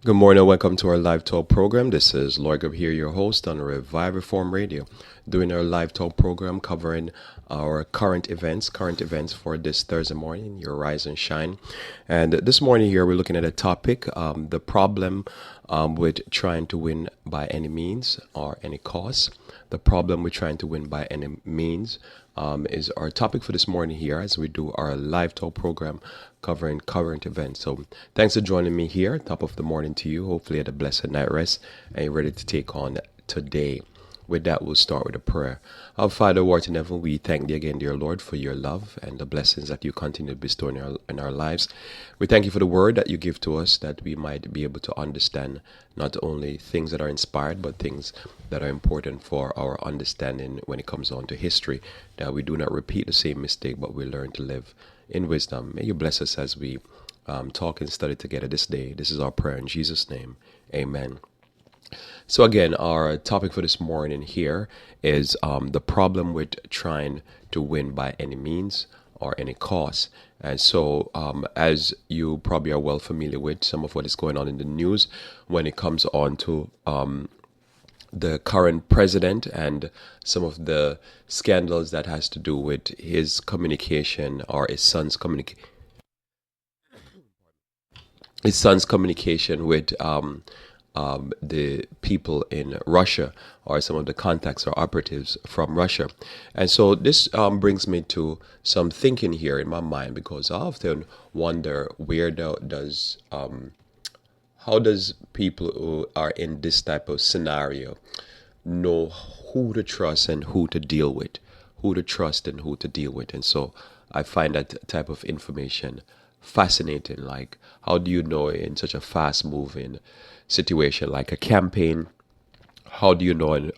Good morning, welcome to our live talk program. This is Lorgub here, your host on Revive Reform Radio, doing our live talk program covering our current events for this Thursday morning, your rise and shine. And this morning here, we're looking at a topic, the problem with trying to win by any means or any cost. The problem with trying to win by any means is our topic for this morning here as we do our live talk program covering current events. So thanks for joining me here. Top of the morning to you. Hopefully you had a blessed night rest and you're ready to take on today. With that, we'll start with a prayer. Our Father, who art in heaven, we thank thee again, dear Lord, for your love and the blessings that you continue to bestow in our lives. We thank you for the word that you give to us that we might be able to understand not only things that are inspired, but things that are important for our understanding when it comes on to history, that we do not repeat the same mistake, but we learn to live in wisdom. May you bless us as we talk and study together this day. This is our prayer in Jesus' name. Amen. So again, our topic for this morning here is the problem with trying to win by any means or any cost. And so, as you probably are well familiar with some of what is going on in the news when it comes on to the current president and some of the scandals that has to do with his communication or his son's communication with the people in Russia or some of the contacts or operatives from Russia. And so this brings me to some thinking here in my mind because I often wonder how does people who are in this type of scenario know who to trust and who to deal with, who to trust and who to deal with. And so I find that type of information fascinating. Like, how do you know in such a fast moving situation like a campaign? How do you know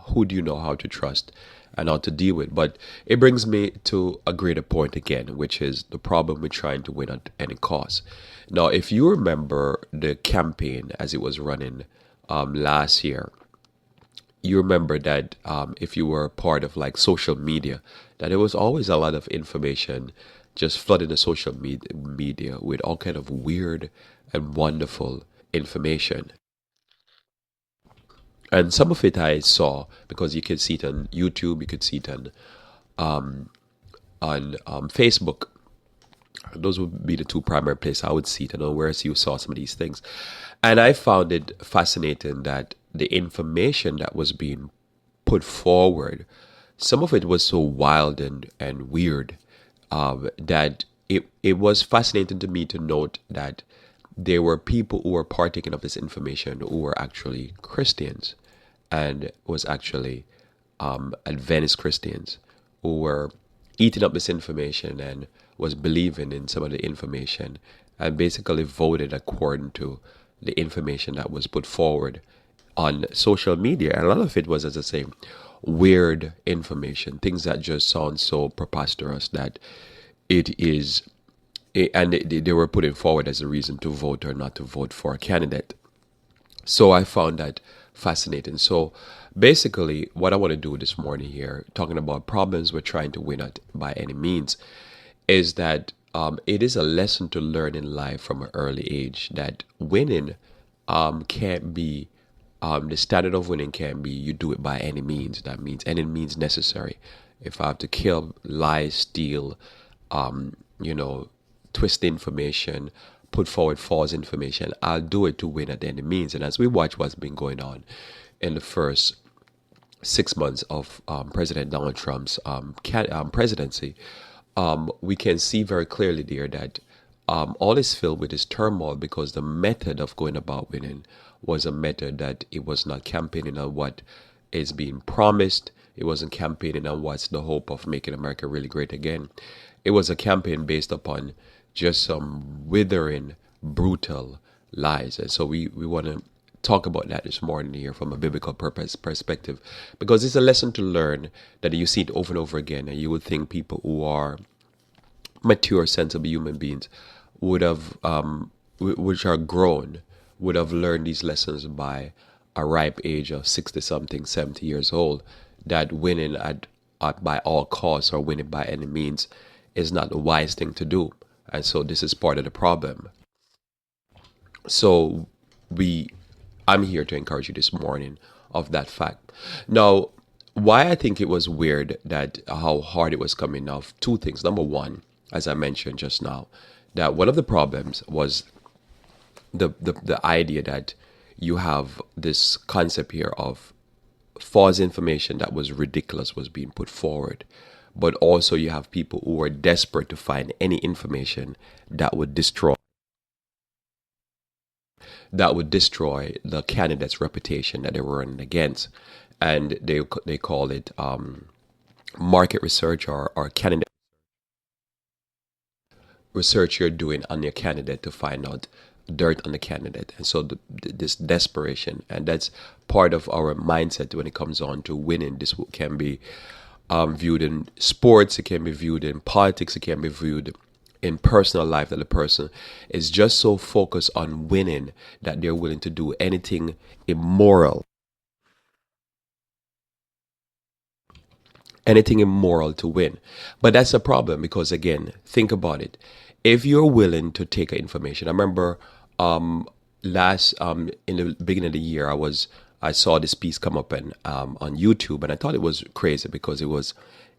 who do you know how to trust and how to deal with? But it brings me to a greater point again, which is the problem with trying to win at any cost. Now, if you remember the campaign as it was running last year, you remember that if you were part of like social media, that there was always a lot of information just flooding the social media with all kind of weird and wonderful information. And some of it I saw because you could see it on YouTube, you could see it on Facebook. Those would be the two primary places I would see it. I know where else you saw some of these things. And I found it fascinating that the information that was being put forward, some of it was so wild and weird that it was fascinating to me to note that there were people who were partaking of this information who were actually Christians and was actually Adventist Christians who were eating up this information and was believing in some of the information and basically voted according to the information that was put forward on social media. And a lot of it was, as I say, weird information, things that just sound so preposterous that it is, and they were putting forward as a reason to vote or not to vote for a candidate. So I found that fascinating. So basically, what I want to do this morning here, talking about problems we're trying to win at by any means, is that it is a lesson to learn in life from an early age that winning can't be, the standard of winning can't be you do it by any means. That means any means necessary. If I have to kill, lie, steal, you know, twist information, put forward false information, I'll do it to win at any means. And as we watch what's been going on in the first 6 months of President Donald Trump's presidency, we can see very clearly there that all is filled with this turmoil because the method of going about winning was a method that it was not campaigning on what is being promised. It wasn't campaigning on what's the hope of making America really great again. It was a campaign based upon just some withering, brutal lies. And so we want to talk about that this morning here from a biblical perspective because it's a lesson to learn that you see it over and over again, and you would think people who are mature, sensible human beings would have, which are grown, would have learned these lessons by a ripe age of 60 something, 70 years old, that winning at by all costs or winning by any means is not the wise thing to do. And so this is part of the problem. So we I'm here to encourage you this morning of that fact. Now, why I think it was weird that how hard it was coming off, two things. Number one, as I mentioned just now, that one of the problems was the idea that you have this concept here of false information that was ridiculous was being put forward. But also you have people who are desperate to find any information that would destroy the candidate's reputation that they were running against. And they call it market research, or candidate research you're doing on your candidate to find out dirt on the candidate. And so this desperation, and that's part of our mindset when it comes on to winning. This can be viewed in sports, it can be viewed in politics, it can be viewed in personal life, that the person is just so focused on winning that they're willing to do anything immoral to win. But that's a problem because, again, think about it. If you're willing to take information, I remember last in the beginning of the year, I saw this piece come up on YouTube, and I thought it was crazy because it was,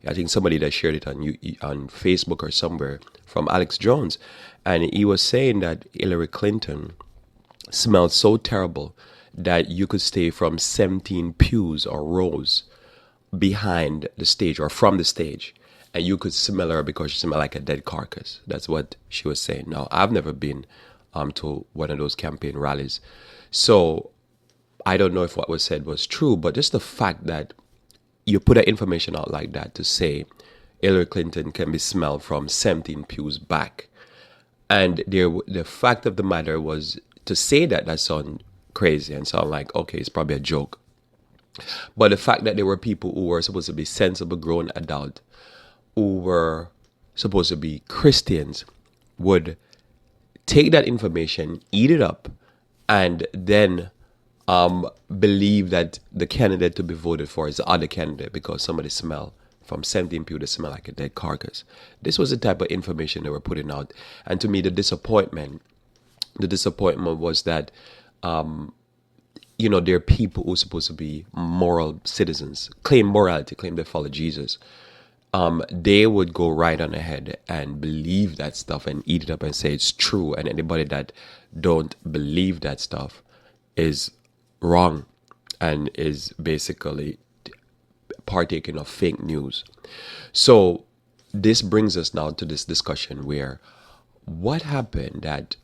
I think somebody that shared it on Facebook or somewhere, from Alex Jones, and he was saying that Hillary Clinton smelled so terrible that you could stay from 17 pews or rows behind the stage or from the stage, and you could smell her because she smelled like a dead carcass. That's what she was saying. Now, I've never been to one of those campaign rallies, so I don't know if what was said was true, but just the fact that you put that information out like that to say Hillary Clinton can be smelled from 17 pews back, and the fact of the matter was, to say that sound crazy and sound like, okay, it's probably a joke. But the fact that there were people who were supposed to be sensible, grown adult, who were supposed to be Christians, would take that information, eat it up, and then believe that the candidate to be voted for is the other candidate because somebody smell from 17 people that smell like a dead carcass. This was the type of information they were putting out. And to me, the disappointment was that there are people who are supposed to be moral citizens, claim morality, claim they follow Jesus. They would go right on ahead and believe that stuff and eat it up and say it's true. And anybody that don't believe that stuff is wrong and is basically partaking of fake news. So this brings us now to this discussion where what happened that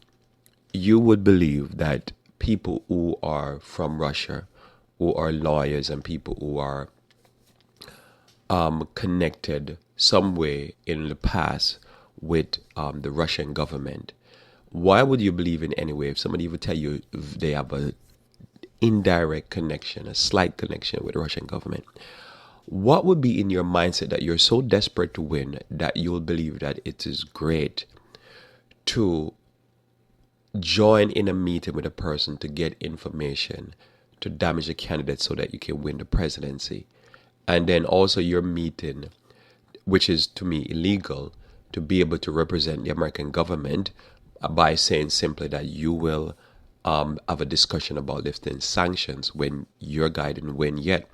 you would believe that people who are from Russia, who are lawyers and people who are connected some way in the past with the Russian government, why would you believe in any way if somebody would tell you they have a indirect connection, a slight connection with the Russian government? What would be in your mindset that you're so desperate to win that you'll believe that it is great to join in a meeting with a person to get information to damage the candidate so that you can win the presidency? And then also your meeting, which is to me illegal, to be able to represent the American government by saying simply that you will have a discussion about lifting sanctions when your guy didn't win yet.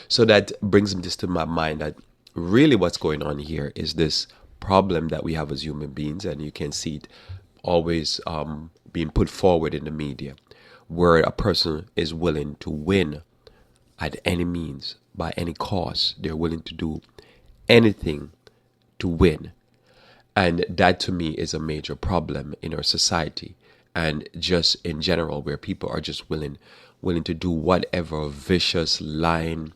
So that brings this to my mind that really what's going on here is this problem that we have as human beings, and you can see it always being put forward in the media, where a person is willing to win at any means, by any cost. They're willing to do anything to win. And that to me is a major problem in our society, and just in general, where people are just willing to do whatever, vicious, lying,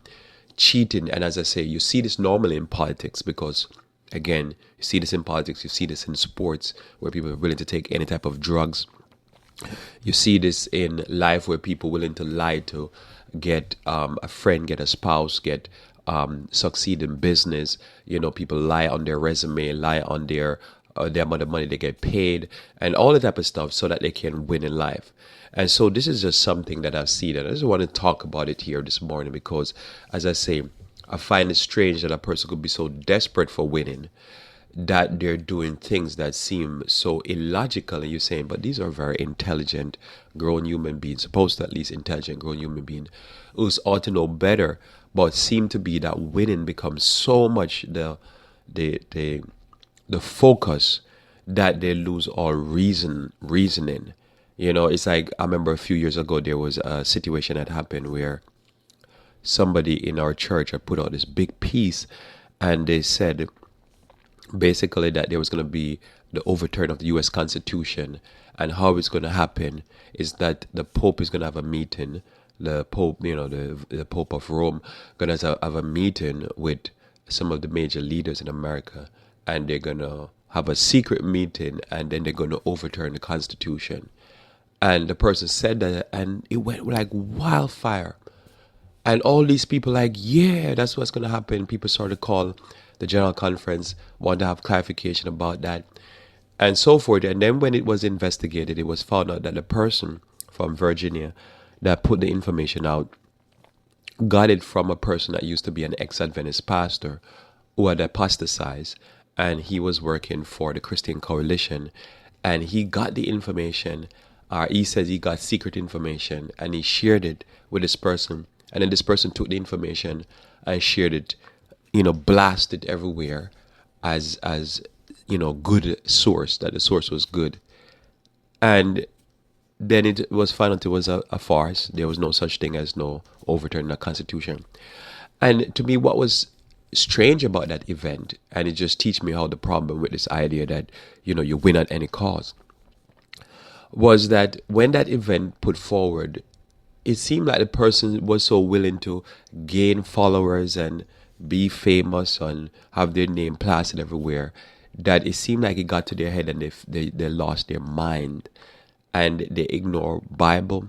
cheating. And as I say, you see this normally in politics because, again, you see this in politics, you see this in sports, where people are willing to take any type of drugs. You see this in life where people are willing to lie to get a friend, get a spouse, get succeed in business. People lie on their resume, lie on their amount of money they get paid, and all that type of stuff so that they can win in life. And so this is just something that I've seen, and I just want to talk about it here this morning because, as I say, I find it strange that a person could be so desperate for winning that they're doing things that seem so illogical, and you're saying, but these are very intelligent grown human beings, supposed to at least intelligent grown human beings, who ought to know better, but seem to be that winning becomes so much the the the focus that they lose all reasoning. It's like, I remember a few years ago there was a situation that happened where somebody in our church had put out this big piece, and they said basically that there was going to be the overturn of the U.S. Constitution, and how it's going to happen is that the Pope is going to have a meeting. The Pope, the Pope of Rome, going to have a meeting with some of the major leaders in America, and they're going to have a secret meeting, and then they're going to overturn the Constitution. And the person said that, and it went like wildfire. And all these people like, yeah, that's what's going to happen. People started to call the General Conference, want to have clarification about that, and so forth. And then when it was investigated, it was found out that the person from Virginia that put the information out got it from a person that used to be an ex-Adventist pastor who had apostatized, and he was working for the Christian Coalition, and he got the information. He says he got secret information, and he shared it with this person, and then this person took the information and shared it, blasted everywhere as good source, that the source was good. And then it was found out it was a farce. There was no such thing as no overturning the Constitution. And to me, what was strange about that event, and it just teach me how the problem with this idea that you win at any cost, was that when that event put forward, it seemed like the person was so willing to gain followers and be famous and have their name plastered everywhere, that it seemed like it got to their head, and they lost their mind, and they ignore Bible,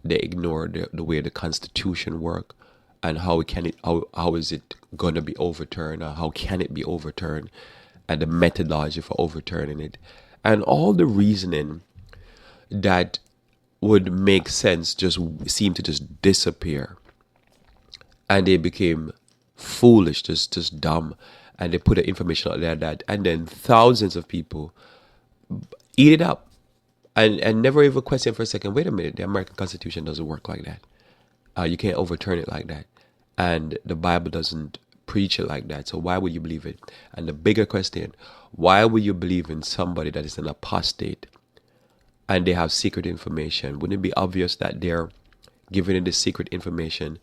they ignore the way the Constitution work, and how is it going to be overturned, or how can it be overturned, and the methodology for overturning it, and all the reasoning that would make sense just seemed to just disappear, and they became foolish, just dumb, and they put the information out there and then thousands of people eat it up, and never even question for a second, wait a minute, the American Constitution doesn't work like that. You can't overturn it like that, and the Bible doesn't preach it like that, so why would you believe it? And the bigger question, why would you believe in somebody that is an apostate and they have secret information? Wouldn't it be obvious that they're giving you this secret information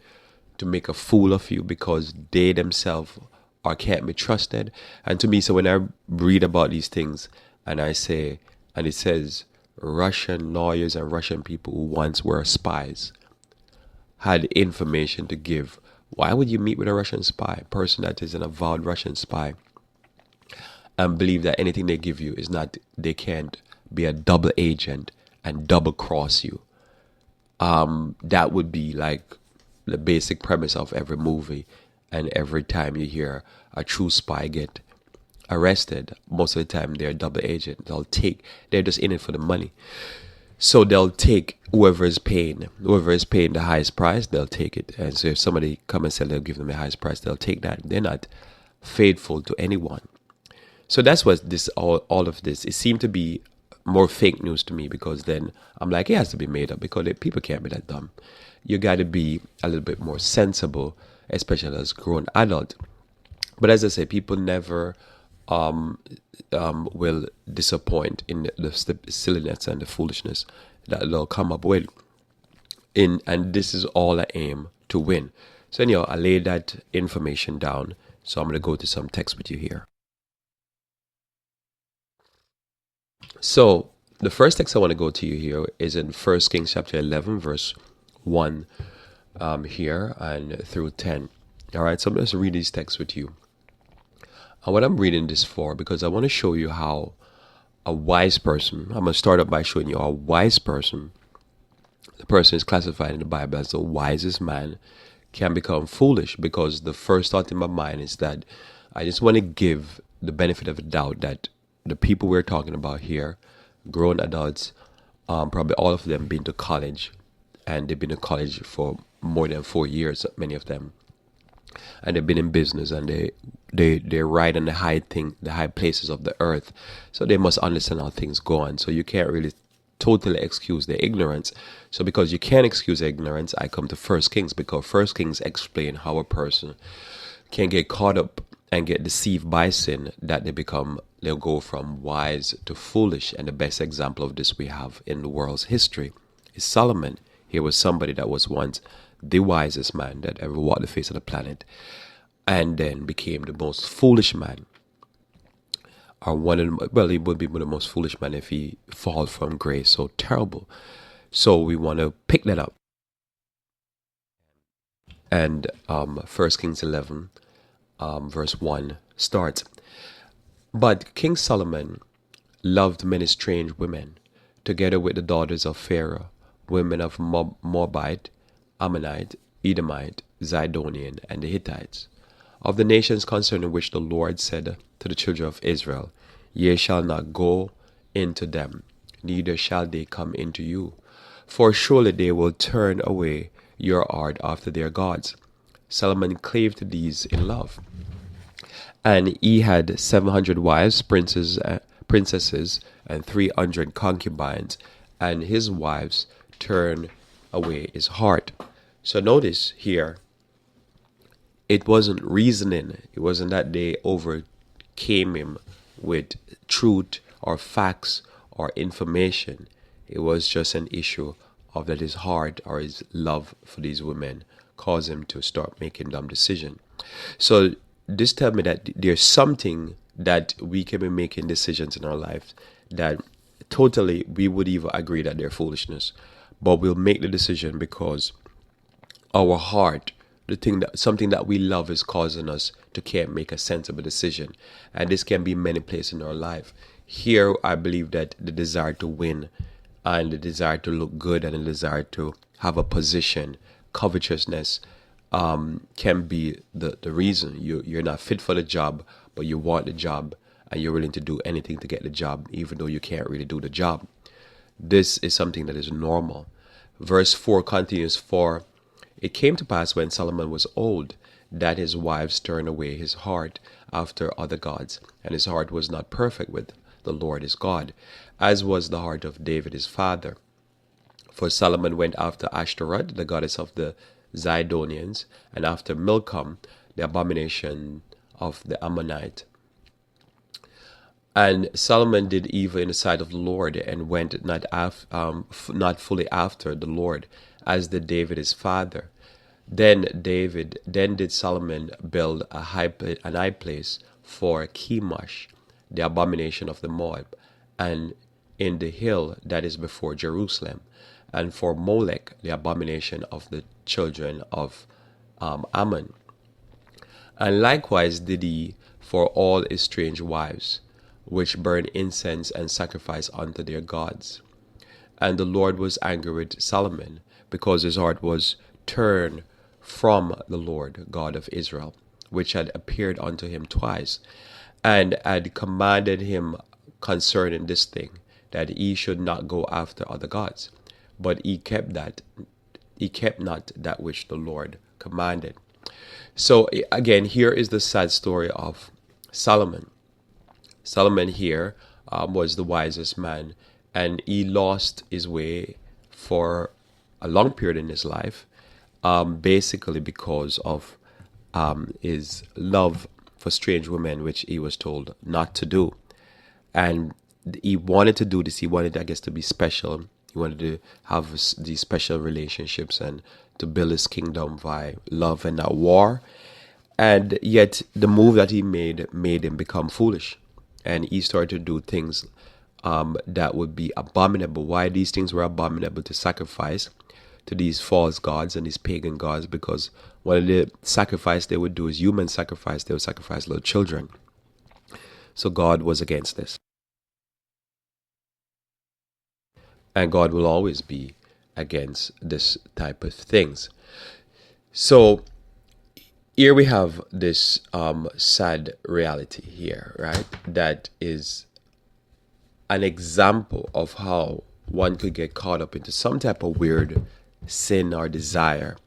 to make a fool of you, because they themselves can't be trusted? And to me, so when I read about these things, and I say, and it says Russian lawyers and Russian people who once were spies had information to give, why would you meet with a Russian spy, person that is an avowed Russian spy, and believe that anything they give you is not, they can't be a double agent and double cross you? That would be like the basic premise of every movie, and every time you hear a true spy get arrested, most of the time they're a double agent. They're just in it for the money, so they'll take whoever is paying the highest price, they'll take it. And so if somebody come and say they'll give them the highest price, they'll take that. They're not faithful to anyone. So that's what this all of this, it seemed to be more fake news to me, because then I'm like, it has to be made up, because people can't be that dumb. You got to be a little bit more sensible, especially as a grown adult. But as I say, people never will disappoint in the silliness and the foolishness that they'll come up with. And this is all I aim to win. So anyhow, I laid that information down. So I'm going to go to some text with you here. So the first text I want to go to you here is in 1 Kings chapter 11, verse 1 here and through 10. All right, so I'm going to read these texts with you. And what I'm reading this for, because I want to show you how a wise person, I'm going to start up by showing you how a wise person, the person is classified in the Bible as the wisest man, can become foolish. Because the first thought in my mind is that I just want to give the benefit of the doubt that the people we're talking about here, grown adults, probably all of them been to college, and they've been to college for more than 4 years, many of them. and they've been in business, and they ride on the high places of the earth, so they must understand how things go on. So you can't really totally excuse their ignorance. So because you can't excuse ignorance, I come to First Kings, because First Kings explain how a person can get caught up and get deceived by sin, that they'll go from wise to foolish. And the best example of this we have in the world's history is Solomon. He was somebody that was once the wisest man that ever walked the face of the planet, and then became the most foolish man, or he would be one of the most foolish men if he fall from grace. So terrible. So we want to pick that up. And 1 Kings 11, verse 1 starts. But King Solomon loved many strange women, together with the daughters of Pharaoh, women of Moabite, Ammonite, Edomite, Zidonian, and the Hittites, of the nations concerning which the Lord said to the children of Israel, Ye shall not go into them, neither shall they come into you, for surely they will turn away your heart after their gods. Solomon clave to these in love. And he had 700 wives, princesses, and 300 concubines, and his wives turned away his heart. So notice here, it wasn't reasoning. It wasn't that they overcame him with truth or facts or information. It was just an issue of that his heart or his love for these women caused him to start making dumb decisions. So this tells me that there's something that we can be making decisions in our lives that totally we would even agree that they're foolishness, but we'll make the decision because our heart, something that we love, is causing us to can't make a sensible decision. And this can be many places in our life. Here I believe that the desire to win, and the desire to look good, and the desire to have a position, covetousness, can be the reason. You're not fit for the job, but you want the job, and you're willing to do anything to get the job, even though you can't really do the job. This is something that is normal. Verse 4 continues, For it came to pass when Solomon was old, that his wives turned away his heart after other gods, and his heart was not perfect with the Lord his God, as was the heart of David his father. For Solomon went after Ashtoreth, the goddess of the Zidonians, and after Milcom, the abomination of the Ammonite. And Solomon did evil in the sight of the Lord, and went not fully after the Lord, as did David his father. Then did Solomon build an high place for Chemosh, the abomination of the Moab, and in the hill that is before Jerusalem, and for Molech, the abomination of the children of Ammon. And likewise did he for all his strange wives, which burn incense and sacrifice unto their gods. And the Lord was angry with Solomon, because his heart was turned from the Lord God of Israel, which had appeared unto him twice, and had commanded him concerning this thing, that he should not go after other gods. But he kept not that which the Lord commanded. So again, here is the sad story of Solomon. Solomon here was the wisest man, and he lost his way for a long period in his life, basically because of his love for strange women, which he was told not to do. And he wanted to do this. He wanted, I guess, to be special. He wanted to have these special relationships and to build his kingdom by love and not war. And yet the move that he made him become foolish. And he started to do things that would be abominable. Why these things were abominable? To sacrifice to these false gods and these pagan gods, because one of the sacrifice they would do is human sacrifice. They would sacrifice little children. So God was against this. And God will always be against this type of things. So here we have this sad reality here, right? That is an example of how one could get caught up into some type of weird sin or desire,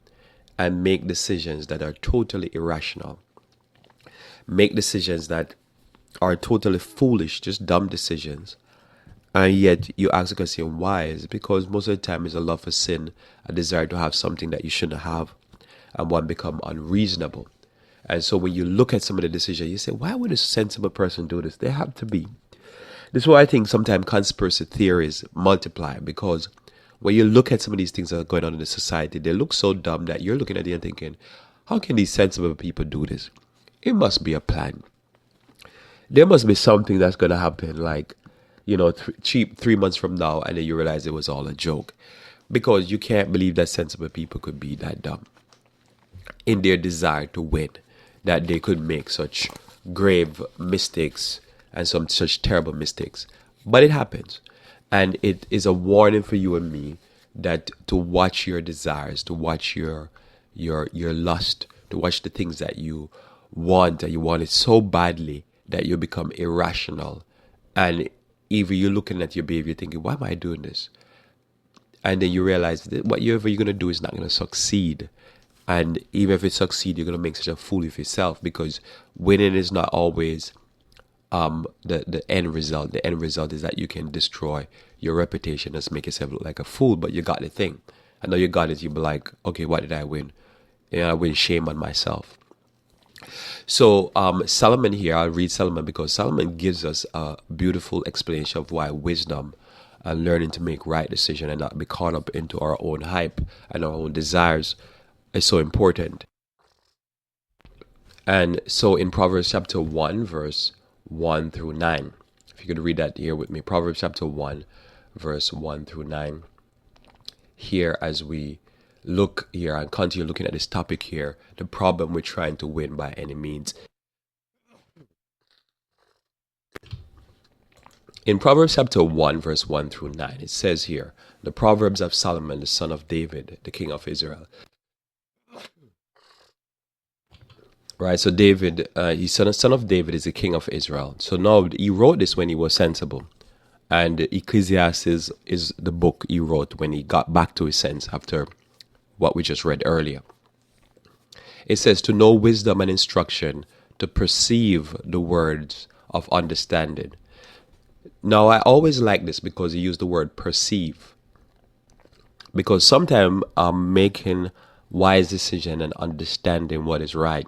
and make decisions that are totally irrational, make decisions that are totally foolish, just dumb decisions. And yet you ask the question, why? Is because most of the time it's a love for sin, a desire to have something that you shouldn't have, and one become unreasonable. And so when you look at some of the decisions, you say, why would a sensible person do this? They have to be. This is why I think sometimes conspiracy theories multiply, because when you look at some of these things that are going on in the society, they look so dumb that you're looking at it and thinking, how can these sensible people do this? It must be a plan. There must be something that's going to happen, like, 3 months from now, and then you realize it was all a joke. Because you can't believe that sensible people could be that dumb in their desire to win, that they could make such grave mistakes and some such terrible mistakes. But it happens. And it is a warning for you and me that to watch your desires, to watch your lust, to watch the things that you want, and you want it so badly that you become irrational. And even you're looking at your behavior thinking, why am I doing this? And then you realize that whatever you're going to do is not going to succeed. And even if it succeeds, you're going to make such a fool of yourself, because winning is not always the end result. The end result is that you can destroy your reputation and make yourself look like a fool, but you got the thing. I know you got it. You'll be like, okay, what did I win? I win shame on myself. So Solomon here, I'll read Solomon because Solomon gives us a beautiful explanation of why wisdom and learning to make right decision and not be caught up into our own hype and our own desires is so important. And so in Proverbs chapter 1, verse 1 through 9, if you could read that here with me, Proverbs chapter 1, verse 1 through 9, here as we look here and continue looking at this topic here, the problem with trying to win by any means. In Proverbs chapter 1, verse 1 through 9, it says here, the Proverbs of Solomon, the son of David, the king of Israel. Right, so David, he's son of David, is the king of Israel. So now he wrote this when he was sensible. And Ecclesiastes is the book he wrote when he got back to his sense after what we just read earlier. It says to know wisdom and instruction, to perceive the words of understanding. Now, I always like this because he used the word perceive. Because sometimes making wise decision and understanding what is right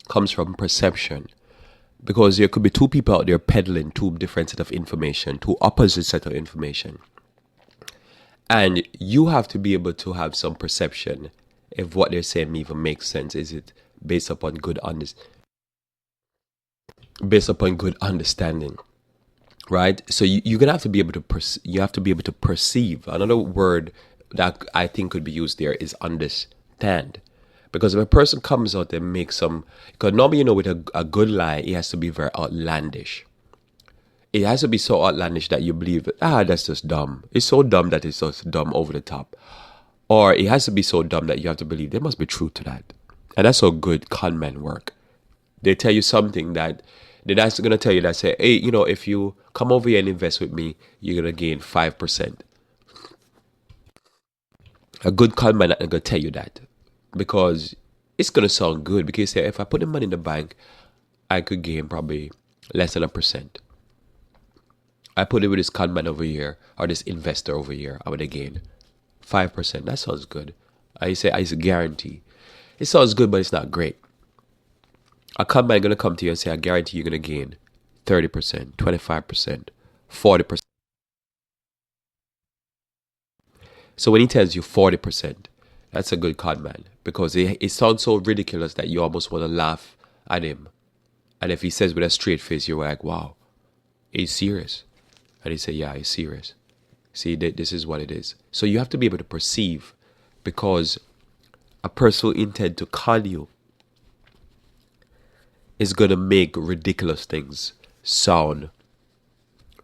comes from perception. Because there could be two people out there peddling two different set of information, two opposite set of information. And you have to be able to have some perception if what they're saying even makes sense. Is it based upon good understanding, right? So you're gonna have to be able to perceive. Another word that I think could be used there is understand. Because if a person comes out and makes because normally with a good lie, it has to be very outlandish. It has to be so outlandish that you believe, that's just dumb. It's so dumb that it's just dumb over the top. Or it has to be so dumb that you have to believe there must be truth to that. And that's how good con men work. They tell you something that they're not going to tell you that say, hey, if you come over here and invest with me, you're going to gain 5%. A good con man not going to tell you that because it's going to sound good. Because say, if I put the money in the bank, I could gain probably less than 1%. I put it with this con man over here or this investor over here, I would gain 5%. That sounds good. I say it's a guarantee. It sounds good, but it's not great. A con man gonna come to you and say, I guarantee you're gonna gain 30%, 25%, 40%. So when he tells you 40%, that's a good con man because it sounds so ridiculous that you almost want to laugh at him. And if he says with a straight face, you're like, wow, he's serious. And he say, yeah, he's serious. See, this is what it is. So you have to be able to perceive because a person who intend to con you is going to make ridiculous things sound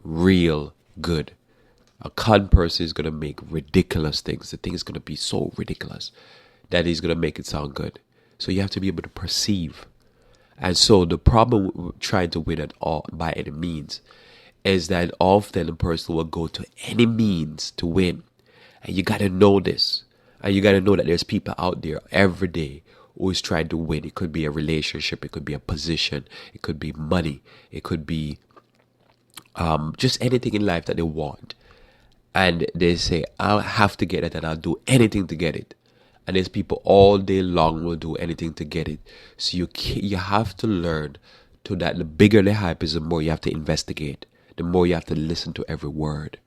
real good. A con person is going to make ridiculous things. The thing is going to be so ridiculous that he's going to make it sound good. So you have to be able to perceive. And so the problem with trying to win at all by any means is that often a person will go to any means to win. And you got to know this. And you got to know that there's people out there every day who is trying to win. It could be a relationship, it could be a position, it could be money, it could be just anything in life that they want. And they say, I'll have to get it and I'll do anything to get it. And there's people all day long will do anything to get it. So you have to learn to that the bigger the hype is, the more you have to investigate. The more you have to listen to every word.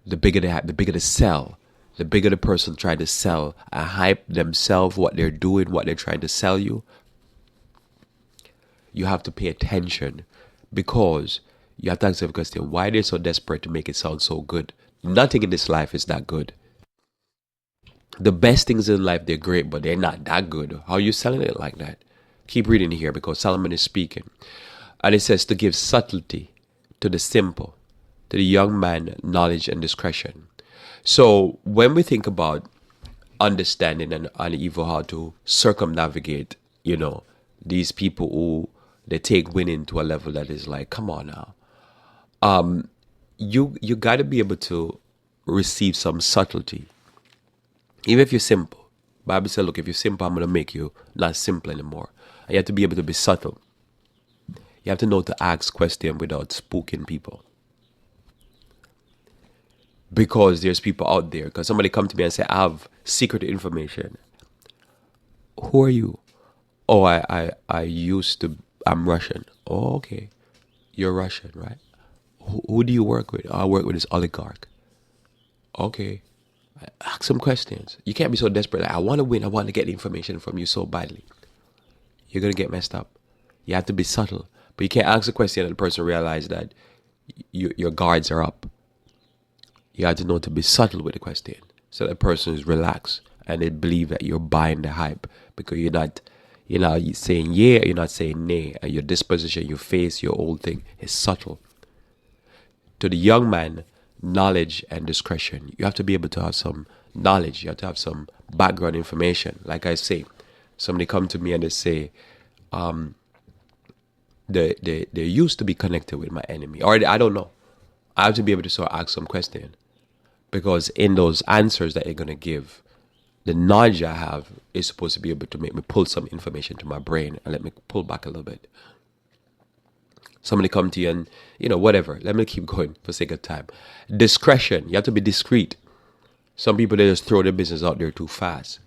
The bigger the hype, the bigger the sell. The bigger the person trying to sell and hype themselves, what they're doing, what they're trying to sell you. You have to pay attention, because you have to ask yourself the question, why they're so desperate to make it sound so good? Nothing in this life is that good. The best things in life, they're great, but they're not that good. How are you selling it like that? Keep reading here, because Solomon is speaking. And it says, to give subtlety to the simple, to the young man, knowledge and discretion. So when we think about understanding and evil, how to circumnavigate, these people who they take winning to a level that is like, come on now. You got to be able to receive some subtlety. Even if you're simple. Bible said, look, if you're simple, I'm going to make you not simple anymore. And you have to be able to be subtle. You have to know to ask questions without spooking people. Because there's people out there. Because somebody come to me and say, I have secret information. Who are you? Oh, I'm Russian. Oh, okay. You're Russian, right? Who do you work with? Oh, I work with this oligarch. Okay. Ask some questions. You can't be so desperate. Like, I want to win. I want to get the information from you so badly. You're going to get messed up. You have to be subtle. But you can't ask a question and the person realize that your guards are up. You have to know to be subtle with the question, so the person is relaxed and they believe that you're buying the hype, because you're not saying yeah, you're not saying nay, and your disposition, your face, your whole thing is subtle. To the young man, knowledge and discretion. You have to be able to have some knowledge. You have to have some background information. Like I say, somebody come to me and they say, they used to be connected with my enemy, or I don't know. I have to be able to sort of ask some question, because in those answers that you're going to give, the knowledge I have is supposed to be able to make me pull some information to my brain and let me pull back a little bit. Somebody come to you and, whatever. Let me keep going for sake of time. Discretion. You have to be discreet. Some people, they just throw their business out there too fast.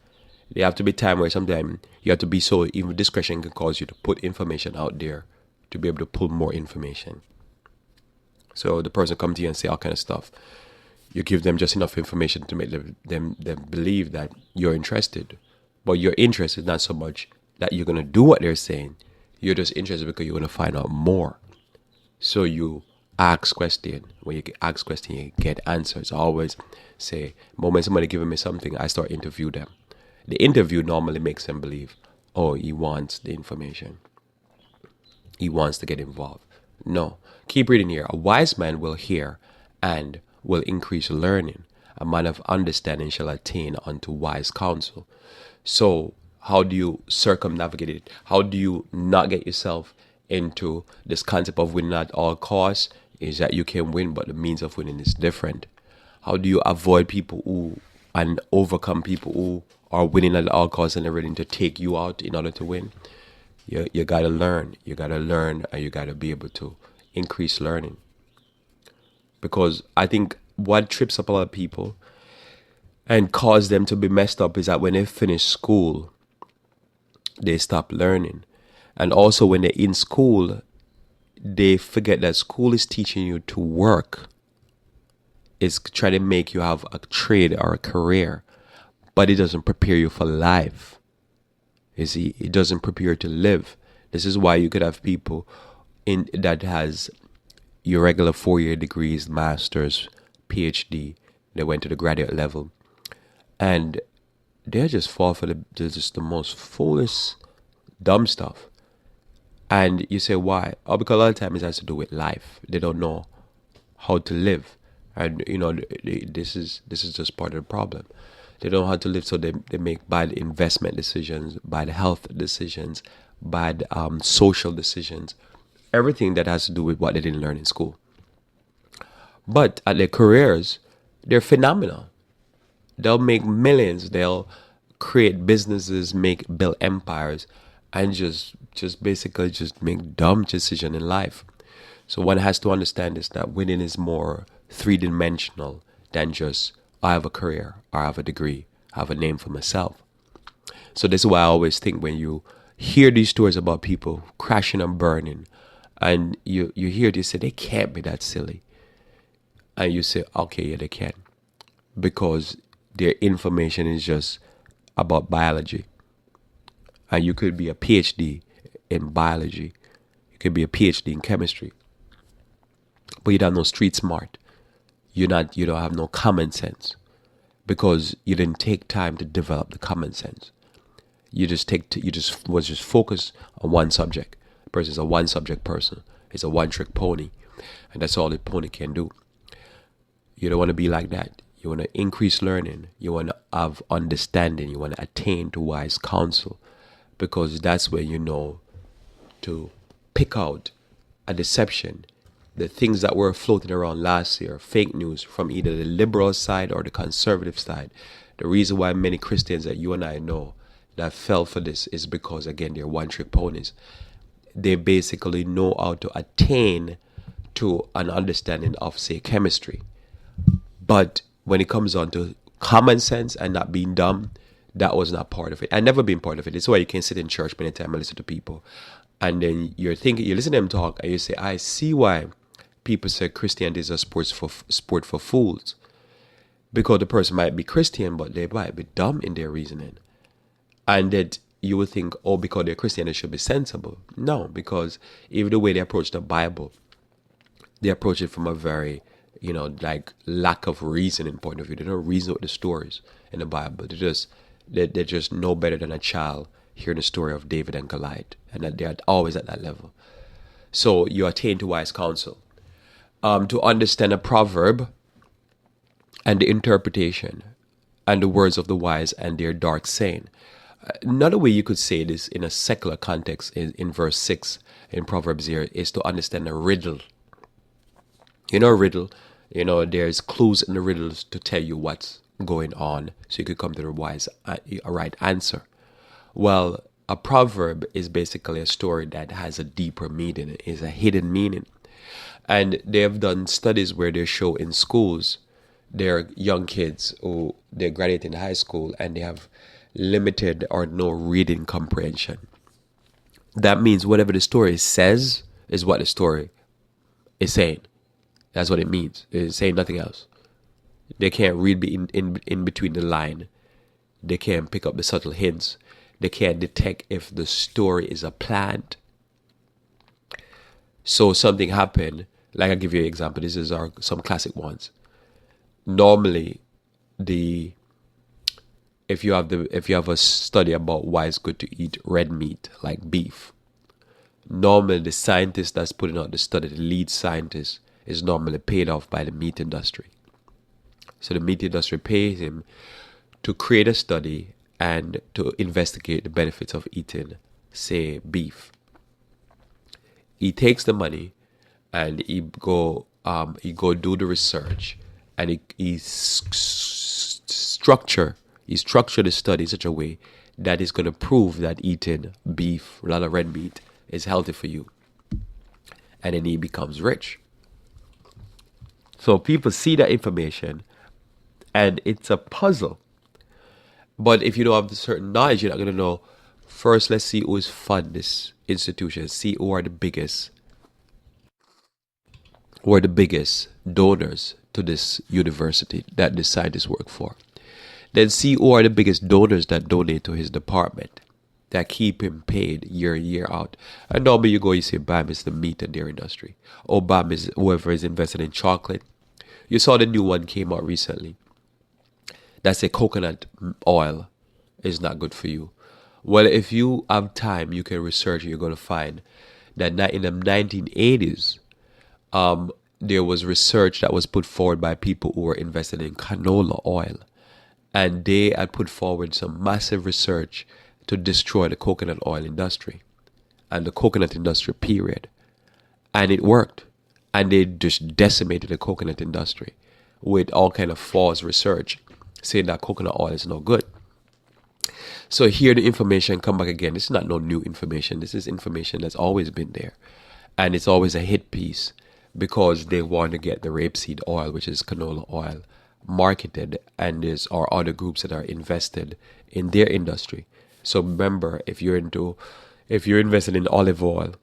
There have to be time where sometimes you have to be so, even discretion can cause you to put information out there to be able to pull more information. So the person come to you and say all kind of stuff. You give them just enough information to make them believe that you're interested. But your interest is not so much that you're going to do what they're saying. You're just interested because you want to find out more. So you ask question. When you ask question, you get answers. I always say, the moment somebody giving me something, I start interview them. The interview normally makes them believe, oh, he wants the information. He wants to get involved. No. Keep reading here. A wise man will hear and will increase learning. A man of understanding shall attain unto wise counsel. So how do you circumnavigate it? How do you not get yourself into this concept of winning at all costs? Is that you can win, but the means of winning is different. How do you avoid people who and overcome people who are winning at all costs and they're ready to take you out in order to win? You got to learn. You got to learn, and you got to be able to increase learning. Because I think what trips up a lot of people and cause them to be messed up is that when they finish school, they stop learning. And also when they're in school, they forget that school is teaching you to work. It's trying to make you have a trade or a career, but it doesn't prepare you for life. You see, it doesn't prepare you to live. This is why you could have people that has your regular 4-year degrees, masters, PhD. They went to the graduate level, and they just fall for just the most foolish, dumb stuff. And you say, why? Oh, because a lot of times it has to do with life. They don't know how to live. And, this is just part of the problem. They don't know how to live, so they make bad investment decisions, bad health decisions, bad social decisions. Everything that has to do with what they didn't learn in school. But at their careers, they're phenomenal. They'll make millions. They'll create businesses, build empires, and just basically just make dumb decisions in life. So one has to understand this, that winning is more three-dimensional than just I have a career, or I have a degree, I have a name for myself. So this is why I always think when you hear these stories about people crashing and burning, and you hear this, say they can't be that silly, and you say, okay, yeah, they can, because their information is just about biology. And you could be a PhD in biology, you could be a PhD in chemistry, but you don't have no street smart. You don't have no common sense, because you didn't take time to develop the common sense. You was just focused on one subject. The person is a one subject person. It's a one trick pony, and that's all the pony can do. You don't want to be like that. You want to increase learning. You want to have understanding. You want to attain to wise counsel, because that's where you know to pick out a deception. The things that were floating around last year, fake news from either the liberal side or the conservative side. The reason why many Christians that you and I know that fell for this is because, again, they're one-trick ponies. They basically know how to attain to an understanding of, say, chemistry. But when it comes on to common sense and not being dumb, that was not part of it. I never been part of it. It's why you can sit in church many times and listen to people. And then you listen to them talk and you say, I see why people say Christianity is a sport for fools. Because the person might be Christian, but they might be dumb in their reasoning. And that you would think, oh, because they're Christian, they should be sensible. No, because even the way they approach the Bible, they approach it from a very, like lack of reasoning point of view. They don't reason with the stories in the Bible. They're just no better than a child hearing the story of David and Goliath. And that they're always at that level. So you attain to wise counsel. To understand a proverb and the interpretation and the words of the wise and their dark saying. Another way you could say this in a secular context in verse 6 in Proverbs here is to understand a riddle. A riddle, there's clues in the riddles to tell you what's going on so you could come to a right answer. Well, a proverb is basically a story that has a deeper meaning, is a hidden meaning. And they have done studies where they show in schools, they're young kids who they're graduating high school and they have limited or no reading comprehension. That means whatever the story says is what the story is saying. That's what it means. It's saying nothing else. They can't read in between the line. They can't pick up the subtle hints. They can't detect if the story is a plant. So something happened. Like I'll give you an example. This is some classic ones. Normally, if you have a study about why it's good to eat red meat like beef, normally the scientist that's putting out the study, the lead scientist, is normally paid off by the meat industry. So the meat industry pays him to create a study and to investigate the benefits of eating, say, beef. He takes the money and he go do the research, and he structure the study in such a way that is going to prove that eating beef, a lot of red meat, is healthy for you. And then he becomes rich. So people see that information and it's a puzzle. But if you don't have the certain knowledge, you're not going to know. First, let's see who is funding this institution. See who are the biggest donors to this university that the scientists work for. Then see who are the biggest donors that donate to his department, that keep him paid year in, year out. And normally you say, bam, it's the meat and dairy industry. Or bam, is whoever is invested in chocolate. You saw the new one came out recently. That's a coconut oil is not good for you. Well, if you have time, you can research and you're going to find that in the 1980s, there was research that was put forward by people who were invested in canola oil. And they had put forward some massive research to destroy the coconut oil industry and the coconut industry, period. And it worked. And they just decimated the coconut industry with all kind of false research. saying that coconut oil is no good. So here the information come back again. This is not no new information. This is information that's always been there. And it's always a hit piece because they want to get the rapeseed oil, which is canola oil, marketed, and there's are other groups that are invested in their industry. So remember, if you're invested in olive oil,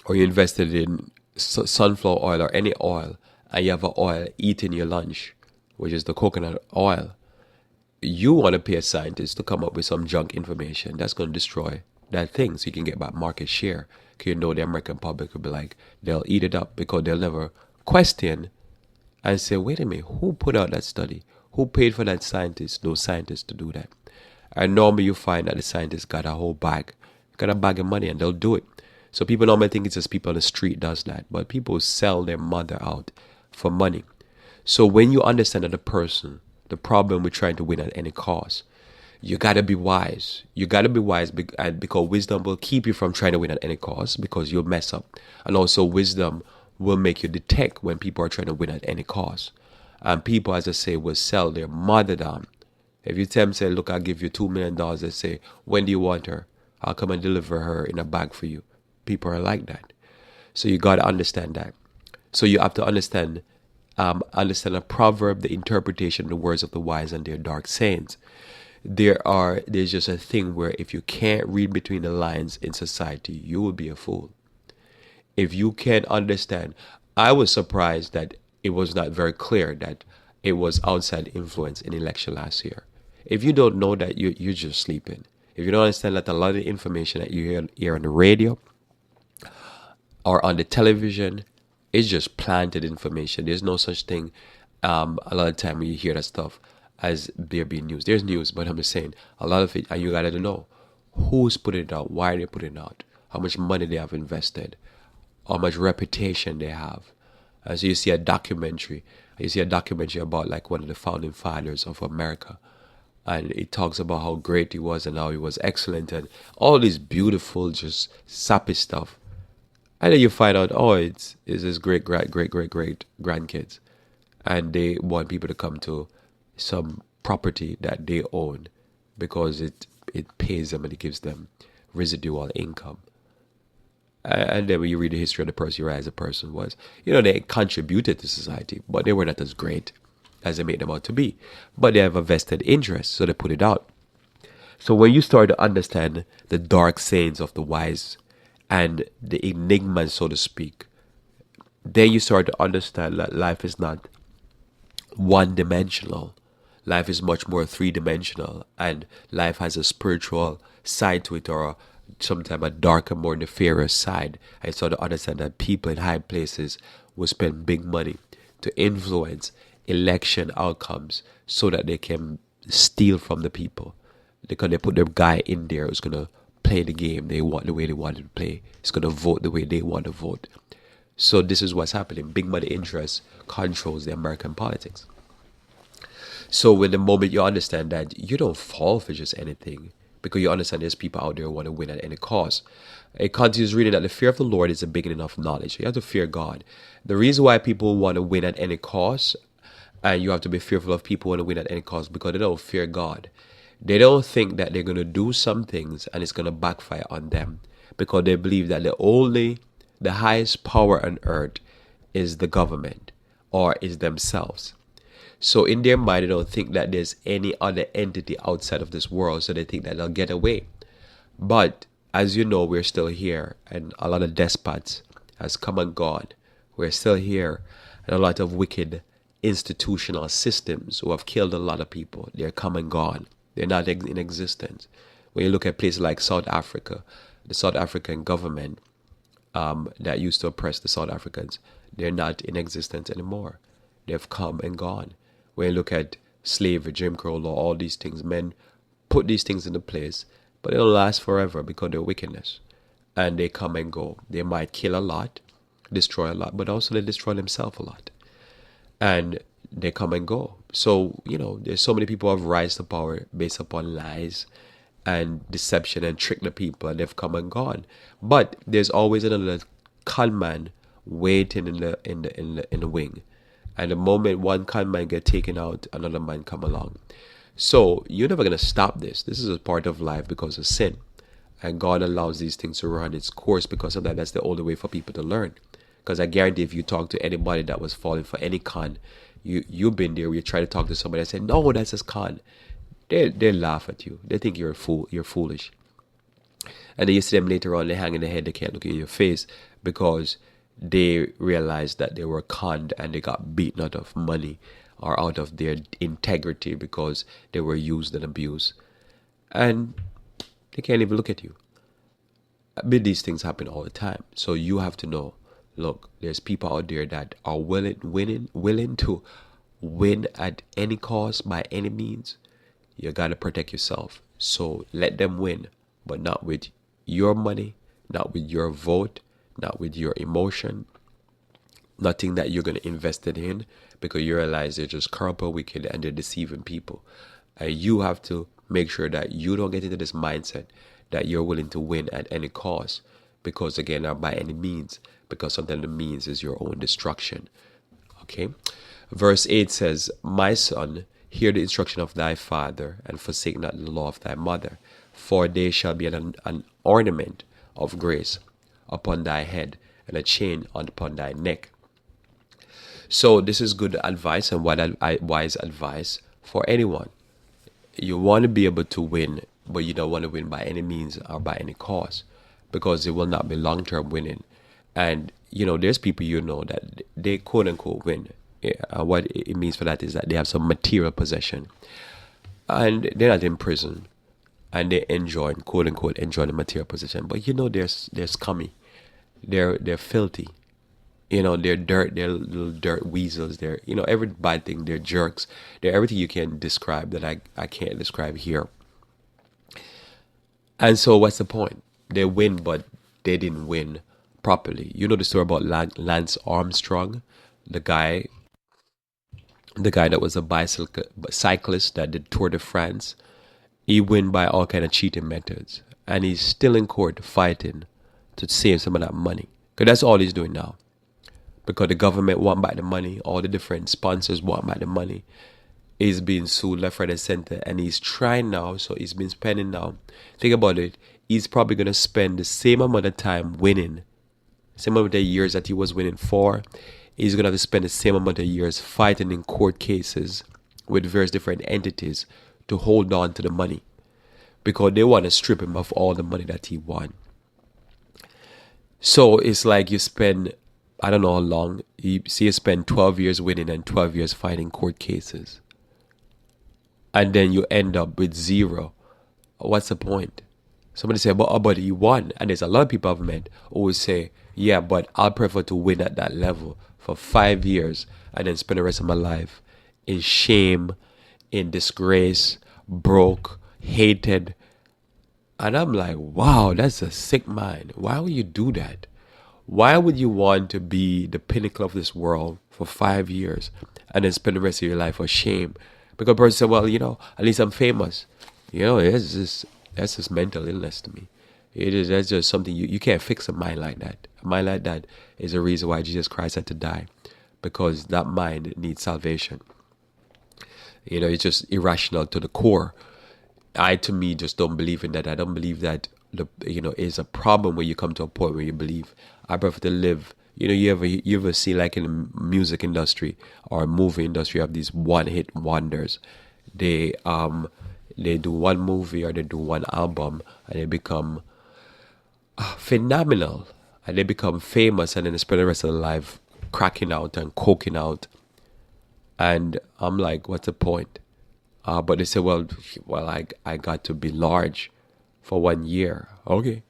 or you're invested in sunflower oil or any oil, and you have an oil eating your lunch, which is the coconut oil, you want to pay a scientist to come up with some junk information that's going to destroy that thing so you can get back market share. Because you know the American public will be like, they'll eat it up because they'll never question and say, wait a minute, who put out that study? Who paid for those scientists to do that? And normally you find that the scientists got a bag of money, and they'll do it. So people normally think it's just people on the street does that, but people sell their mother out for money. So when you understand that the problem with trying to win at any cost, you got to be wise. You got to be wise because wisdom will keep you from trying to win at any cost because you'll mess up. And also wisdom will make you detect when people are trying to win at any cost. And people, as I say, will sell their mother down. If you tell them, say, look, I'll give you $2 million, they say, when do you want her? I'll come and deliver her in a bag for you. People are like that. So you got to understand that. So you have to understand a proverb, the interpretation, the words of the wise and their dark sayings. There's just a thing where if you can't read between the lines in society, you will be a fool. If you can't understand, I was surprised that it was not very clear that it was outside influence in election last year. If you don't know that, you're just sleeping. If you don't understand that a lot of the information that you hear on the radio or on the television is just planted information. There's no such thing a lot of time when you hear that stuff as there being news. There's news, but I'm just saying a lot of it, and you gotta know who's putting it out, why they're putting it out, how much money they have invested, how much reputation they have. And so you see a documentary about like one of the founding fathers of America, and it talks about how great he was and how he was excellent and all this beautiful, just sappy stuff. And then you find out, it's his great grandkids, and they want people to come to some property that they own because it pays them and it gives them residual income. And then when you read the history of the person, you realize the person was, they contributed to society, but they were not as great as they made them out to be. But they have a vested interest, so they put it out. So when you start to understand the dark sayings of the wise and the enigmas, so to speak, then you start to understand that life is not one-dimensional. Life is much more three-dimensional, and life has a spiritual side to it, or sometimes a darker, more nefarious side. I start to understand that people in high places will spend big money to influence election outcomes so that they can steal from the people. Because they put their guy in there who's going to play the game the way they want to play. He's going to vote the way they want to vote. So this is what's happening. Big money interest controls the American politics. So when the moment you understand that, you don't fall for just anything, because you understand there's people out there who want to win at any cost. It continues reading that the fear of the Lord is the beginning of knowledge. You have to fear God. The reason why people want to win at any cost, and you have to be fearful of people who want to win at any cost, because they don't fear God. They don't think that they're going to do some things and it's going to backfire on them, because they believe that the highest power on earth is the government or is themselves. So in their mind, they don't think that there's any other entity outside of this world, so they think that they'll get away. But as you know, we're still here, and a lot of despots has come and gone. We're still here, and a lot of wicked institutional systems who have killed a lot of people, they're come and gone. They're not in existence. When you look at places like South Africa, the South African government that used to oppress the South Africans, they're not in existence anymore. They've come and gone. When you look at slavery, Jim Crow law, all these things, men put these things into place, but they don't last forever because they're wickedness. And they come and go. They might kill a lot, destroy a lot, but also they destroy themselves a lot. And they come and go. So, there's so many people who have rise to power based upon lies and deception and trick the people, and they've come and gone. But there's always another con man waiting in the wing. And the moment one con man get taken out, another man come along. So you're never gonna stop this. This is a part of life because of sin. And God allows these things to run its course because of that. That's the only way for people to learn. Because I guarantee if you talk to anybody that was falling for any con, you've been there where you try to talk to somebody and say, no, that's a con. They laugh at you. They think you're a fool, you're foolish. And then you see them later on, they hang in their head, they can't look in your face because they realized that they were conned and they got beaten out of money or out of their integrity because they were used and abused. And they can't even look at you. But these things happen all the time. So you have to know, look, there's people out there that are willing to win at any cost by any means. You got to protect yourself. So let them win, but not with your money, not with your vote, not with your emotion, nothing that you're going to invest it in, because you realize they're just corrupt and wicked and they're deceiving people. And you have to make sure that you don't get into this mindset that you're willing to win at any cost, because again, not by any means, because sometimes the means is your own destruction. Okay. Verse 8 says, my son, hear the instruction of thy father, and forsake not the law of thy mother, for they shall be an ornament of grace upon thy head, and a chain upon thy neck. So this is good advice and wise advice for anyone. You want to be able to win, but you don't want to win by any means or by any cost, because it will not be long-term winning. And there's people that they quote unquote win. What it means for that is that they have some material possession, and they're not in prison, and they enjoy, quote unquote, enjoy the material possession. But they're scummy, they're filthy, they're dirt, they're little dirt weasels, they're every bad thing, they're jerks, they're everything you can describe that I can't describe here. And so what's the point? They win, but they didn't win properly. You know the story about Lance Armstrong, the guy that was a cyclist that did Tour de France. He win by all kind of cheating methods, and he's still in court fighting to save some of that money, because that's all he's doing now. Because the government want back the money, all the different sponsors want back the money. He's being sued left, right, and center, and he's trying now. So he's been spending now. Think about it. He's probably gonna spend the same amount of time winning, same amount of years that he was winning for. He's gonna have to spend the same amount of years fighting in court cases with various different entities to hold on to the money, because they want to strip him of all the money that he won. So it's like you spend, I don't know how long, you spend 12 years winning and 12 years fighting court cases, and then you end up with zero. What's the point? Somebody say, but he won. And there's a lot of people I've met who will say, yeah, but I'll prefer to win at that level for 5 years and then spend the rest of my life in shame, in disgrace, broke, hated. And I'm like, wow, that's a sick mind. Why would you do that? Why would you want to be the pinnacle of this world for 5 years and then spend the rest of your life for shame? Because a person said, well, at least I'm famous. That's just mental illness to me. That's just something you can't fix a mind like that. A mind like that is the reason why Jesus Christ had to die, because that mind needs salvation. It's just irrational to the core. To me, just don't believe in that. I don't believe that is a problem where you come to a point where you believe. I prefer to live. You ever see, like in the music industry or movie industry, have these one-hit wonders. They do one movie or they do one album and they become phenomenal, and they become famous, and then they spend the rest of their life cracking out and coking out. And I'm like, what's the point? But they say, well, I got to be large for 1 year. Okay.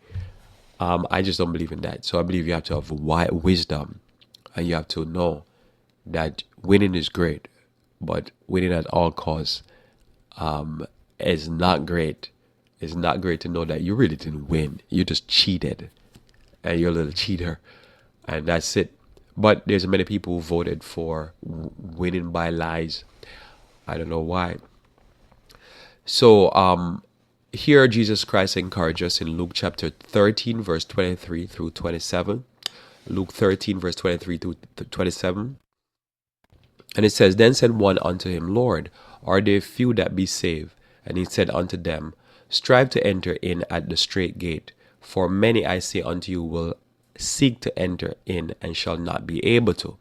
I just don't believe in that. So I believe you have to have wisdom, and you have to know that winning is great, but winning at all costs is not great. It's not great to know that you really didn't win. You just cheated, and you're a little cheater, and that's it. But there's many people who voted for winning by lies. I don't know why. So here Jesus Christ encourages us in Luke chapter 13, verse 23 through 27. Luke 13, verse 23 to 27. And it says, Then said one unto him, Lord, are there few that be saved? And he said unto them, Strive to enter in at the straight gate, for many, I say unto you, will seek to enter in and shall not be able to.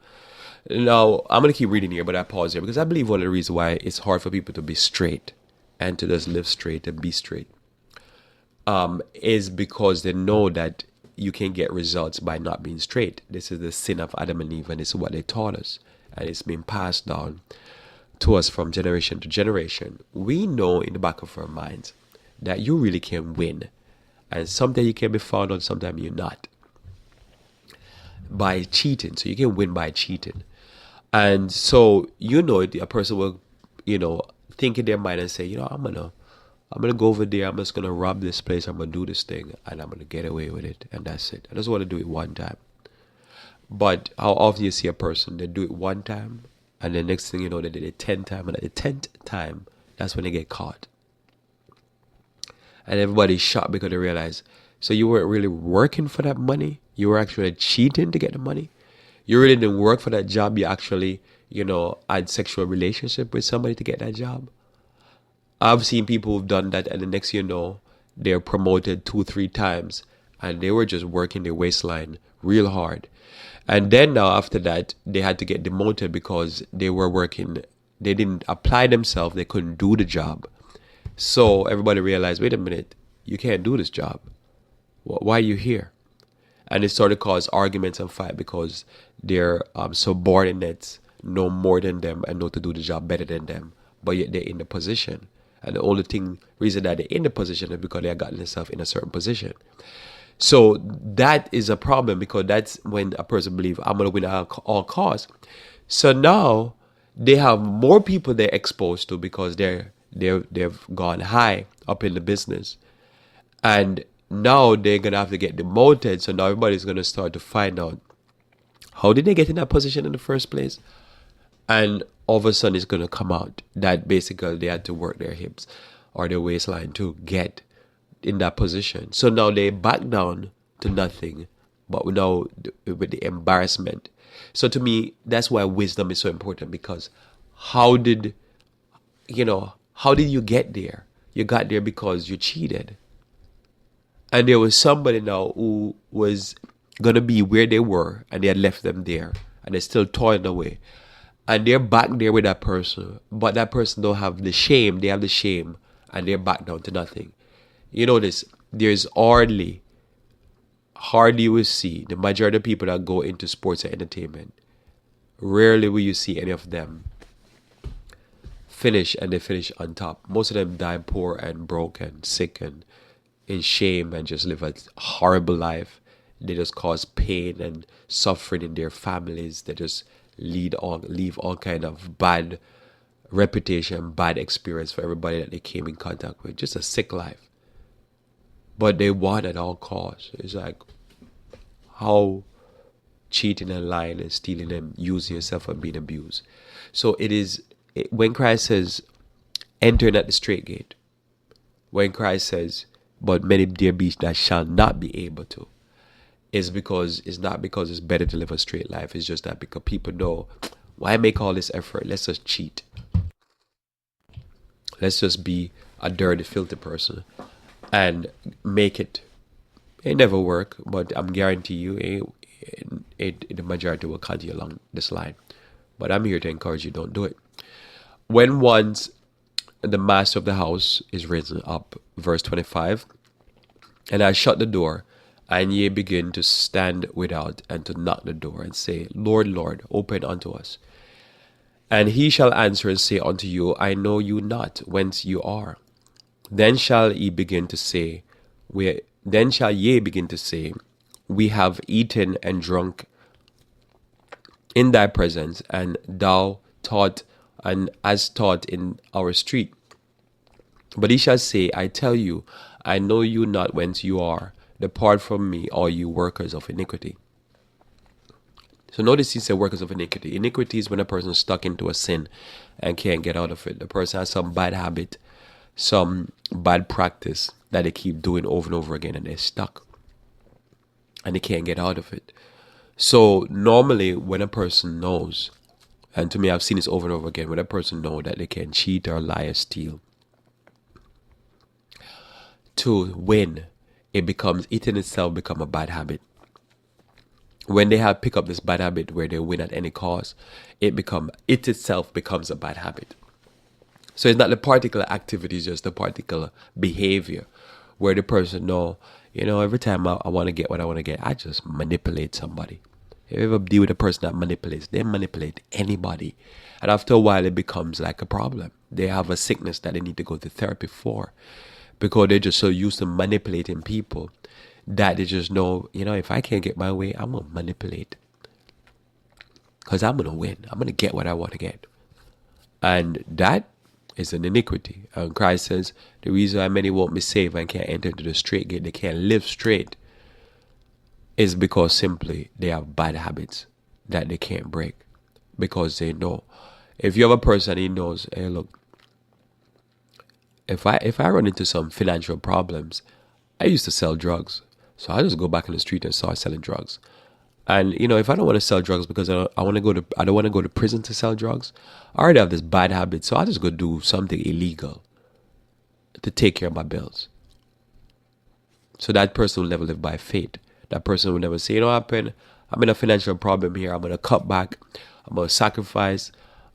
Now, I'm going to keep reading here, but I pause here because I believe one of the reasons why it's hard for people to be straight and to just live straight and be straight is because they know that you can get results by not being straight. This is the sin of Adam and Eve, and this is what they taught us. And it's been passed down to us from generation to generation. We know in the back of our minds that you really can win. And sometimes you can be found out, sometimes you're not. By cheating. So you can win by cheating. And so, a person will, think in their mind and say, I'm gonna go over there, I'm just gonna rob this place, I'm gonna do this thing, and I'm gonna get away with it, and that's it. I just want to do it one time. But how often you see a person, they do it one time, and the next thing you know, they did it 10 times, and at the 10th time, that's when they get caught. And everybody's shocked because they realize, so you weren't really working for that money, you were actually cheating to get the money. You really didn't work for that job, you actually, had sexual relationship with somebody to get that job. I've seen people who've done that, and the next they're promoted 2-3 times, and they were just working their waistline real hard. And then now after that, they had to get demoted because they were working, they didn't apply themselves, they couldn't do the job. So everybody realized, wait a minute, you can't do this job. Why are you here? And it started to cause arguments and fight because their subordinates know more than them and know to do the job better than them, but yet they're in the position. And the only reason that they're in the position is because they have gotten themselves in a certain position. So that is a problem because that's when a person believes, I'm going to win at all costs. So now they have more people they're exposed to because they've gone high up in the business. And now they're going to have to get demoted. So now everybody's going to start to find out, how did they get in that position in the first place? And all of a sudden it's going to come out that basically they had to work their hips or their waistline to get in that position. So now they back down to nothing, but now with the embarrassment. So to me, that's why wisdom is so important, because how did you get there? You got there because you cheated. And there was somebody now who was going to be where they were, and they had left them there, and they're still toiling away. And they're back there with that person, but that person don't have the shame. They have the shame, and they're back down to nothing. You notice, there's hardly will see the majority of people that go into sports and entertainment. Rarely will you see any of them finish, and they finish on top. Most of them die poor and broke and sick and in shame and just live a horrible life. They just cause pain and suffering in their families. They just leave all kind of bad reputation, bad experience for everybody that they came in contact with. Just a sick life. But they won at all costs. It's like how cheating and lying and stealing and using yourself and being abused. So when Christ says, enter in at the straight gate, when Christ says, but many there be that shall not be able to, it's not because it's better to live a straight life. It's just that because people know, why make all this effort? Let's just cheat. Let's just be a dirty, filthy person and make it. It never work, but I'm guarantee you, the majority will continue along this line. But I'm here to encourage you, don't do it. When once the master of the house is risen up, verse 25, and I shut the door, and ye begin to stand without and to knock the door and say, Lord, Lord, open unto us. And he shall answer and say unto you, I know you not whence you are. Then shall ye begin to say, we have eaten and drunk in thy presence, and thou taught and as taught in our street. But he shall say, I tell you, I know you not whence you are. Depart from me, all you workers of iniquity. So notice he said workers of iniquity. Iniquity is when a person is stuck into a sin and can't get out of it. The person has some bad habit, some bad practice that they keep doing over and over again, and they're stuck and they can't get out of it. So normally when a person knows And to me, I've seen this over and over again. When a person know that they can cheat or lie or steal to win, it in itself become a bad habit. When they have pick up this bad habit where they win at any cost, it itself becomes a bad habit. So it's not the particular activity, it's just the particular behavior where the person know, every time I want to get what I want to get, I just manipulate somebody. If you ever deal with a person that manipulates, they manipulate anybody. And after a while, it becomes like a problem. They have a sickness that they need to go to therapy for because they're just so used to manipulating people that they just know, if I can't get my way, I'm going to manipulate. Because I'm going to win. I'm going to get what I want to get. And that is an iniquity. And Christ says, the reason why many won't be saved and can't enter into the straight gate, they can't live straight, is because simply they have bad habits that they can't break. Because they know. If you have a person, he knows, hey, look, if I run into some financial problems, I used to sell drugs. So I just go back in the street and start selling drugs. And, if I don't want to sell drugs because I don't want to go to prison to sell drugs, I already have this bad habit. So I just go do something illegal to take care of my bills. So that person will never live by faith. That person will never say, I'm in a financial problem here. I'm going to cut back. I'm going to sacrifice.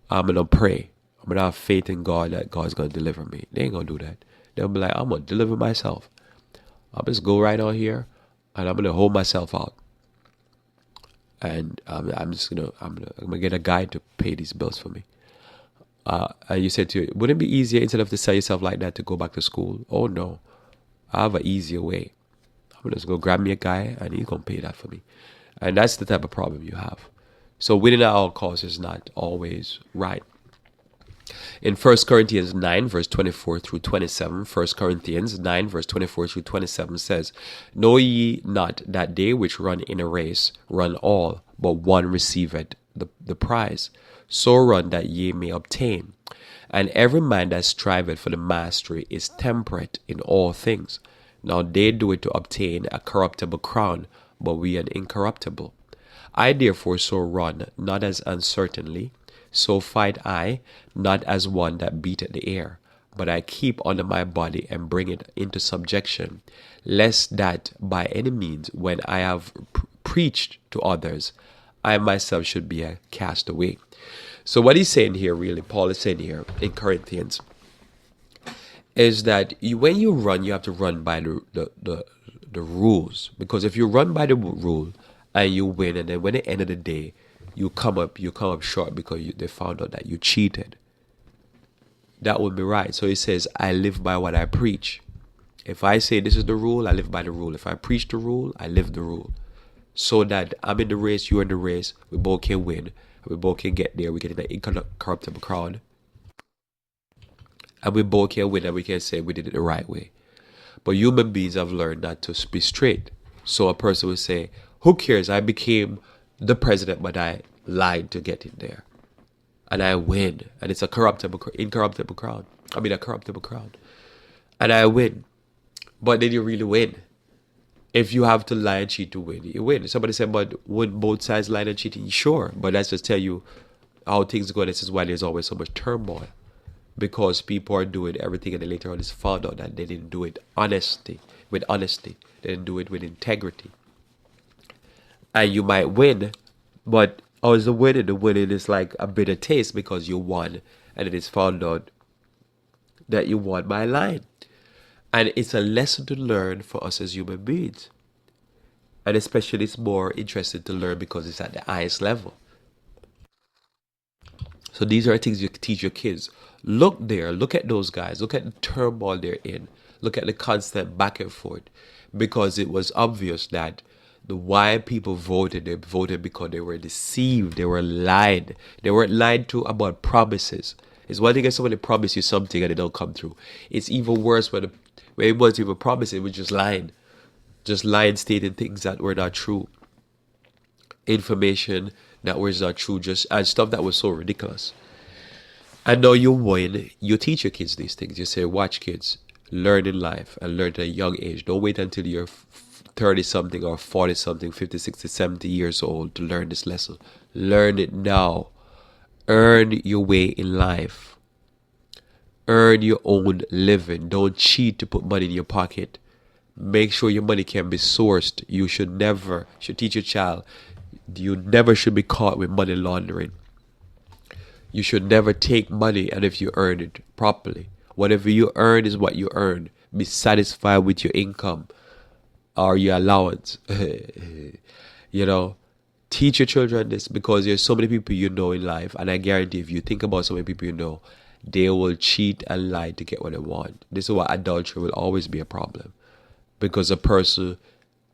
I'm going to pray. I'm going to have faith in God that God's going to deliver me. They ain't going to do that. They'll be like, I'm going to deliver myself. I'll just go right on here and I'm going to hold myself out. And I'm gonna get a guy to pay these bills for me. And you said to you, wouldn't it be easier instead of to sell yourself like that to go back to school? Oh no, I have an easier way. I'm gonna just go grab me a guy and he's gonna pay that for me. And that's the type of problem you have. So winning at all costs is not always right. In 1 Corinthians 9, verse 24 through 27, 1 Corinthians 9, verse 24 through 27 says, Know ye not that they which run in a race run all, but one receiveth the prize? So run that ye may obtain. And every man that striveth for the mastery is temperate in all things. Now they do it to obtain a corruptible crown, but we an incorruptible. I therefore so run, not as uncertainly, so fight I, not as one that beateth the air, but I keep under my body and bring it into subjection, lest that by any means, when I have preached to others, I myself should be a castaway. So what he's saying here, really, Paul is saying here in Corinthians, is that when you run, you have to run by the rules. Because if you run by the rule and you win, and then when at the end of the day, you come up short because they found out that you cheated, that would be right. So he says, I live by what I preach. If I say this is the rule, I live by the rule. If I preach the rule, I live the rule. So that I'm in the race, you're in the race, we both can win. We both can get there. We get in an incorruptible crown. And we both can win and we can say we did it the right way. But human beings have learned not to be straight. So a person will say, who cares? I became the president, but I lied to get in there. And I win. And it's a incorruptible crown. A corruptible crown. And I win. But did you really win? If you have to lie and cheat to win, you win. Somebody said, but would both sides lie and cheating? Sure. But that's just tell you how things go. This is why there's always so much turmoil. Because people are doing everything and then later on it's found out that they didn't do it with honesty. They didn't do it with integrity. And you might win, but as the winning is like a bitter taste because you won and it is found out that you won by lying. And it's a lesson to learn for us as human beings. And especially it's more interesting to learn because it's at the highest level. So these are things you teach your kids. Look there, look at those guys, look at the turmoil they're in, look at the constant back and forth. Because it was obvious that why people voted, they voted because they were deceived, they were lied. They weren't lied to about promises. It's one thing if somebody promise you something and it don't come through. It's even worse when it wasn't even promising, it was just lying. Just lying, stating things that were not true. Information that was not true, and stuff that was so ridiculous. And now you win, you teach your kids these things. You say, watch kids, learn in life and learn at a young age. Don't wait until you're 30-something or 40-something, 50, 60, 70 years old to learn this lesson. Learn it now, Earn your way in life. Earn your own living. Don't cheat to put money in your pocket. Make sure your money can be sourced. You should teach your child, you never should be caught with money laundering. You should never take money and if you earn it properly. Whatever you earn is what you earn. Be satisfied with your income or your allowance. Teach your children this, because there's so many people you know in life, and I guarantee if you think about so many people you know, they will cheat and lie to get what they want. This is why adultery will always be a problem, because a person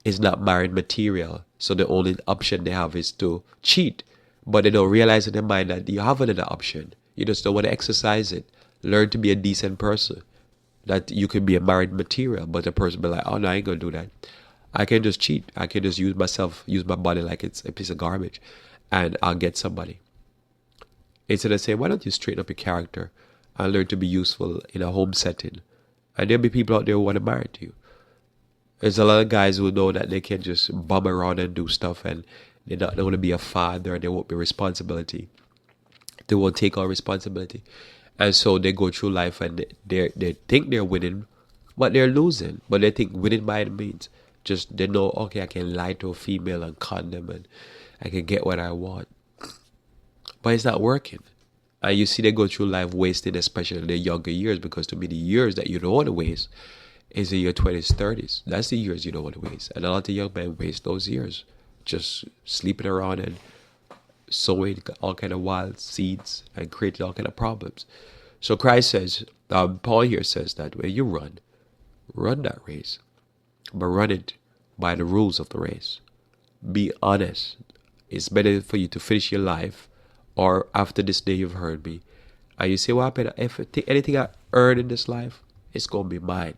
is not married material, so the only option they have is to cheat. But they don't realize in their mind that you have another option. You just don't want to exercise it. Learn to be a decent person. That you can be a married material, but the person be like, oh no, I ain't gonna do that. I can just cheat. I can just use my body like it's a piece of garbage, and I'll get somebody. Instead of saying, why don't you straighten up your character and learn to be useful in a home setting? And there'll be people out there who want to marry you. There's a lot of guys who know that they can just bum around and do stuff, and they don't want to be a father, and they won't be responsibility. They won't take on responsibility. And so they go through life and they think they're winning, but they're losing. But they think winning by any means. Just they know, okay, I can lie to a female and con them, and I can get what I want. But it's not working. And you see they go through life wasting, especially their younger years, because to me the years that you don't want to waste is in your 20s, 30s. That's the years you don't want to waste. And a lot of young men waste those years just sleeping around and sowing all kind of wild seeds and creating all kind of problems. So Christ says, Paul here says that when you run that race, but run it by the rules of the race. Be honest. It's better for you to finish your life, or after this day you've heard me, and you say, well, if anything I earn in this life, it's going to be mine.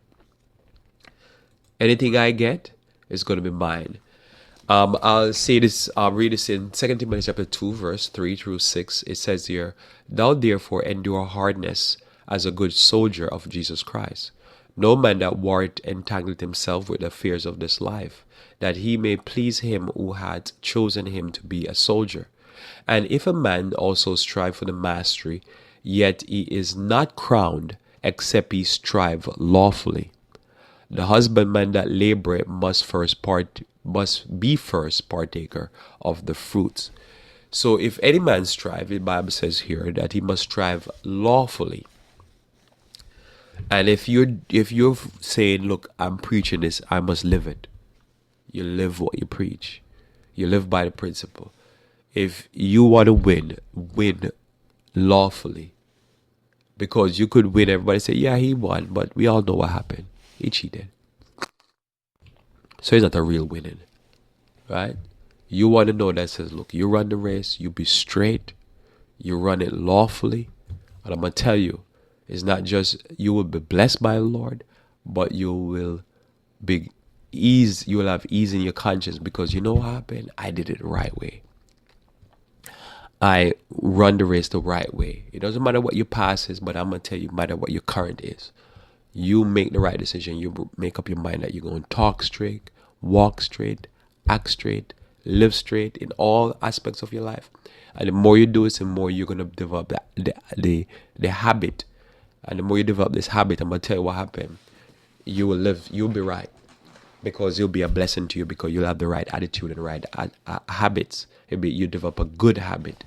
Anything I get is going to be mine. I'll say this, I'll read this in 2 Timothy chapter 2, verse 3 through 6. It says here, thou therefore endure hardness as a good soldier of Jesus Christ. No man that warreth entangled himself with the affairs of this life, that he may please him who had chosen him to be a soldier. And if a man also strive for the mastery, yet he is not crowned, except he strive lawfully. The husbandman that laboureth must be first partaker of the fruits. So if any man strive, the Bible says here that he must strive lawfully. And if you're saying, look, I'm preaching this, I must live it. You live what you preach. You live by the principle. If you want to win lawfully. Because you could win, everybody say, yeah, he won, but we all know what happened. He cheated. So it's not a real winning. Right? You want to know that says, look, you run the race, you be straight, you run it lawfully. And I'm going to tell you, it's not just you will be blessed by the Lord, but you will have ease in your conscience, because you know what happened? I did it the right way. I run the race the right way. It doesn't matter what your past is, but I'm going to tell you, no matter what your current is. You make the right decision. You make up your mind that you're going to talk straight, walk straight, act straight, live straight in all aspects of your life. And the more you do it, the more you're going to develop the habit. And the more you develop this habit, I'm going to tell you what happened. You will live, you'll be right. Because you'll be a blessing to you, because you'll have the right attitude and the right habits. You develop a good habit.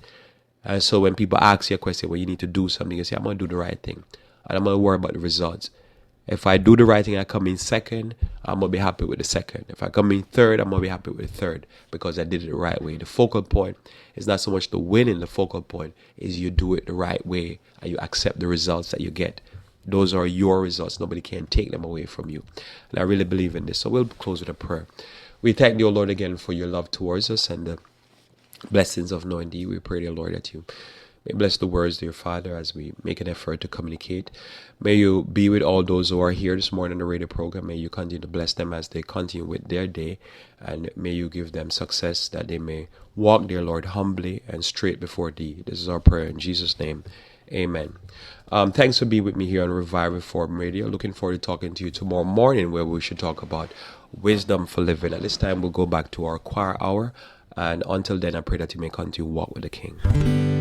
And so when people ask you a question, well, you need to do something, you say, I'm going to do the right thing. And I'm going to worry about the results. If I do the right thing, I come in second, I'm going to be happy with the second. If I come in third, I'm going to be happy with the third, because I did it the right way. The focal point is not so much the winning. The focal point is you do it the right way and you accept the results that you get. Those are your results. Nobody can take them away from you. And I really believe in this. So we'll close with a prayer. We thank you, Lord, again for your love towards us and the blessings of knowing thee. We pray, dear Lord, that you may bless the words, dear Father, as we make an effort to communicate. May you be with all those who are here this morning on the radio program. May you continue to bless them as they continue with their day. And may you give them success, that they may walk, dear Lord, humbly and straight before thee. This is our prayer in Jesus' name. Amen. Thanks for being with me here on Revive Reform Radio. Looking forward to talking to you tomorrow morning, where we should talk about wisdom for living. At this time, we'll go back to our choir hour. And until then, I pray that you may continue to walk with the King.